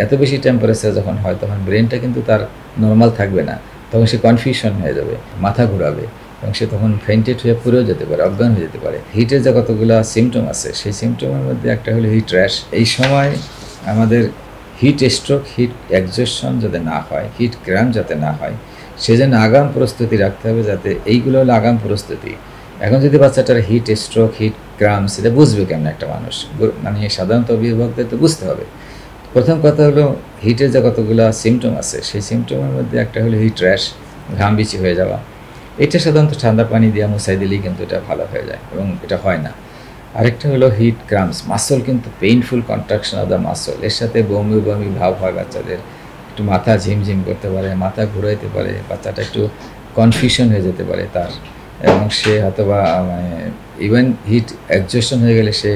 এত বেশি টেম্পারেচার যখন হয় তখন ব্রেনটা কিন্তু তার নর্মাল থাকবে না, তখন সে কনফিউশন হয়ে যাবে, মাথা ঘোরাবে এবং সে তখন ফেন্টেড হয়ে পড়েও যেতে পারে, অজ্ঞান হয়ে যেতে পারে। হিটের যে কতগুলো সিমটম আছে সেই সিমটমের মধ্যে একটা হলো হিট র্যাশ। এই সময় আমাদের হিট স্ট্রোক, হিট এক্সজস্টন যাতে না হয়, হিট ক্র্যাম্প যাতে না হয়, সেজন্য আগাম প্রস্তুতি রাখতে হবে, যাতে এইগুলো হলো আগাম প্রস্তুতি। এখন যদি বাচ্চাটার হিট স্ট্রোক, হিট ক্র্যাম্প সেটা বুঝবে কেমন একটা মানুষ, মানে সাধারণত অভিভাবকদের তো বুঝতে হবে। প্রথম কথা হলো হিটের যে কতগুলো সিমটম আছে সেই সিমটমের মধ্যে একটা হলো হিট র্যাশ, ঘাম বিচি হয়ে যাওয়া। এটা সাধারণত ঠান্ডা পানি দিয়ে মুছাই দিলেই কিন্তু এটা ভালো হয়ে যায় এবং এটা হয় না। আরেকটা হলো হিট ক্রাম্পস, মাসল কিন্তু painful contraction of the muscle, এর সাথে বমি বমি ভাব হয় বাচ্চাদের, একটু মাথা ঝিমঝিম করতে পারে, মাথা ঘুরাইতে পারে, বাচ্চাটা একটু কনফিউশন হয়ে যেতে পারে তার, এবং সে হয়তো বা মানে ইভেন হিট এক্সজস্টন হয়ে গেলে সে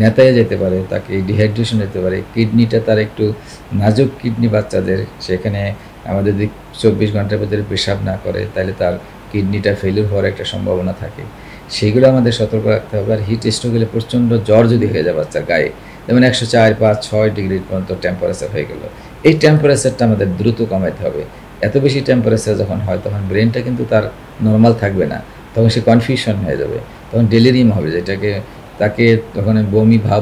নেতায় যেতে পারে, তাকে ডিহাইড্রেশন হতে পারে, কিডনিটা তার একটু নাজুক কিডনি বাচ্চাদের, সেখানে আমাদের যদি 24 ঘন্টার ভিতরে পেশাব না করে তাহলে তার কিডনিটা ফেলিউর হওয়ার একটা সম্ভাবনা থাকে, সেইগুলো আমাদের সতর্ক রাখতে হবে। আর হিট স্ট্রোক হলে প্রচণ্ড জ্বর যদি হয়ে যায় বাচ্চার গায়ে, যেমন 104, 5, 6 ডিগ্রি পর্যন্ত টেম্পারেচার হয়ে গেল, এই টেম্পারেচারটা আমাদের দ্রুত কমাইতে হবে। এত বেশি টেম্পারেচার যখন হয় তখন ব্রেনটা কিন্তু তার নর্মাল থাকবে না, তখন সে কনফিউশন হয়ে যাবে, তখন ডেলিরিয়াম হবে, যেটাকে তাকে তখন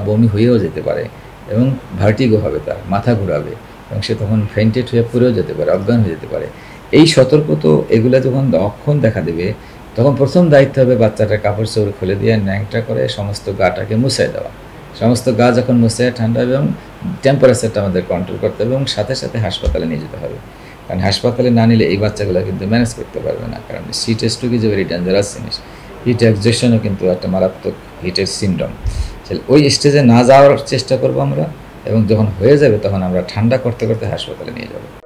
বমি হয়েও যেতে পারে এবং ভার্টিগো হবে, তার মাথা ঘোরাবে এবং সে তখন ফেন্টেড হয়ে পড়েও যেতে পারে, অজ্ঞান হয়ে যেতে পারে। এই সতর্ক তো এগুলো যখন লক্ষণ দেখা দেবে তখন প্রথম দায়িত্ব হবে বাচ্চাটার কাপড় চোপড় খুলে দিয়ে ন্যাংটা করে সমস্ত গাটাকে মুছাই দেওয়া। সমস্ত গা যখন মুছে ঠান্ডা এবং টেম্পারেচারটা আমাদের কন্ট্রোল করতে হবে এবং সাথে সাথে হাসপাতালে নিয়ে যেতে হবে, কারণ হাসপাতালে না নিলে এই বাচ্চাগুলো কিন্তু ম্যানেজ করতে পারবে না, কারণ heat stroke is a very dangerous জিনিস। হিট এক্সজস্টনও কিন্তু একটা মারাত্মক হিটের সিনড্রোম। ওই স্টেজে না যাওয়ার চেষ্টা করবো আমরা, এবং যখন হয়ে যাবে তখন আমরা ঠান্ডা করতে করতে হাসপাতালে নিয়ে যাব।